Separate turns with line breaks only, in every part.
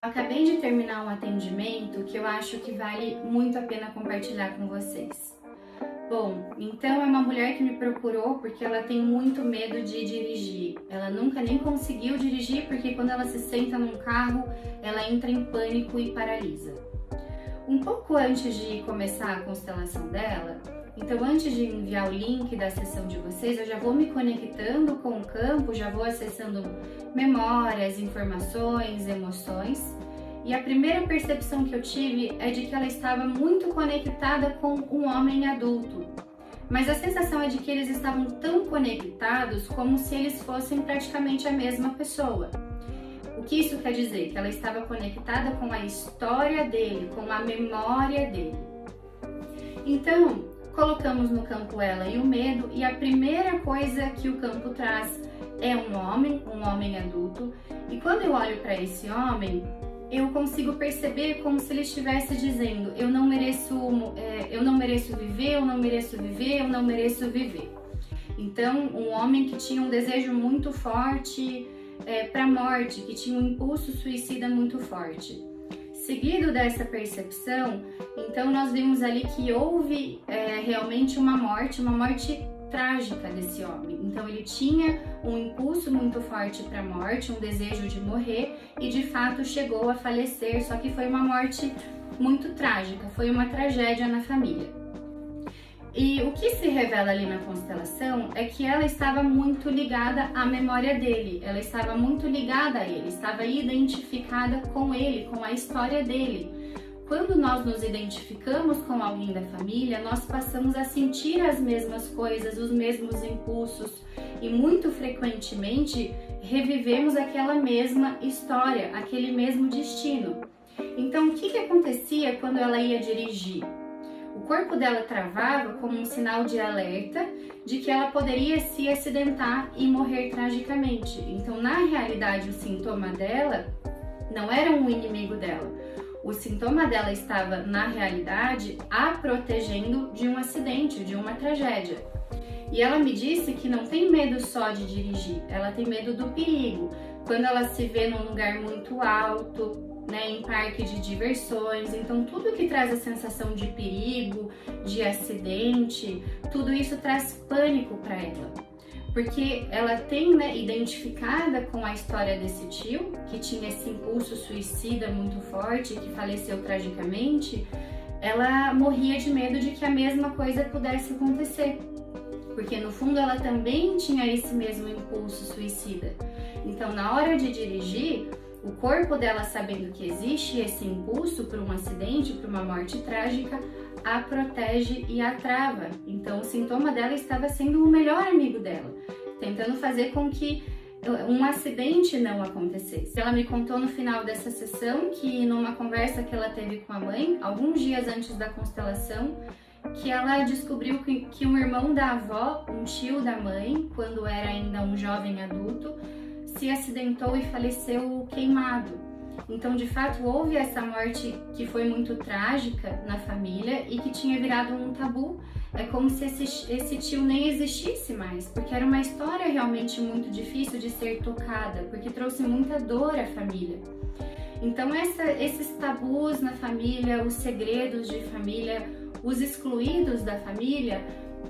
Acabei de terminar um atendimento que eu acho que vale muito a pena compartilhar com vocês. Bom, então é uma mulher que me procurou porque ela tem muito medo de dirigir. Ela nunca nem conseguiu dirigir porque quando ela se senta num carro, ela entra em pânico e paralisa. Um pouco antes de começar a constelação dela, então antes de enviar o link da sessão de vocês, eu já vou me conectando com o campo, já vou acessando memórias, informações, emoções. E a primeira percepção que eu tive é de que ela estava muito conectada com um homem adulto. Mas a sensação é de que eles estavam tão conectados como se eles fossem praticamente a mesma pessoa. O que isso quer dizer? Que ela estava conectada com a história dele, com a memória dele. Então, colocamos no campo ela e o medo, e a primeira coisa que o campo traz é um homem adulto. E quando eu olho para esse homem, eu consigo perceber como se ele estivesse dizendo: eu não mereço viver, eu não mereço viver, eu não mereço viver. Então, um homem que tinha um desejo muito forte para a morte, que tinha um impulso suicida muito forte. Seguido dessa percepção, então nós vimos ali que houve realmente uma morte trágica desse homem. Então ele tinha um impulso muito forte para a morte, um desejo de morrer, e de fato chegou a falecer, só que foi uma morte muito trágica, foi uma tragédia na família. E o que se revela ali na constelação é que ela estava muito ligada à memória dele, ela estava muito ligada a ele, estava identificada com ele, com a história dele. Quando nós nos identificamos com alguém da família, nós passamos a sentir as mesmas coisas, os mesmos impulsos, e muito frequentemente revivemos aquela mesma história, aquele mesmo destino. Então, o que acontecia quando ela ia dirigir? O corpo dela travava como um sinal de alerta de que ela poderia se acidentar e morrer tragicamente. Então, na realidade, o sintoma dela não era um inimigo dela. O sintoma dela estava, na realidade, a protegendo de um acidente, de uma tragédia. E ela me disse que não tem medo só de dirigir, ela tem medo do perigo. Quando ela se vê num lugar muito alto, em parque de diversões, então tudo que traz a sensação de perigo, de acidente, tudo isso traz pânico para ela. Porque ela tem, identificada com a história desse tio, que tinha esse impulso suicida muito forte, que faleceu tragicamente, ela morria de medo de que a mesma coisa pudesse acontecer. Porque no fundo ela também tinha esse mesmo impulso suicida. Então, na hora de dirigir, o corpo dela, sabendo que existe esse impulso para um acidente, para uma morte trágica, a protege e a trava. Então, o sintoma dela estava sendo o melhor amigo dela, tentando fazer com que um acidente não acontecesse. Ela me contou no final dessa sessão que, numa conversa que ela teve com a mãe, alguns dias antes da constelação, que ela descobriu que um irmão da avó, um tio da mãe, quando era ainda um jovem adulto, se acidentou e faleceu queimado. Então, de fato, houve essa morte que foi muito trágica na família e que tinha virado um tabu. É como se esse tio nem existisse mais, porque era uma história realmente muito difícil de ser tocada, porque trouxe muita dor à família. Então, esses tabus na família, os segredos de família, os excluídos da família,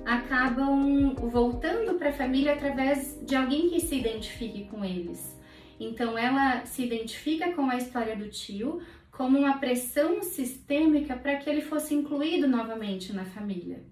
acabam voltando para a família através de alguém que se identifique com eles. Então ela se identifica com a história do tio como uma pressão sistêmica para que ele fosse incluído novamente na família.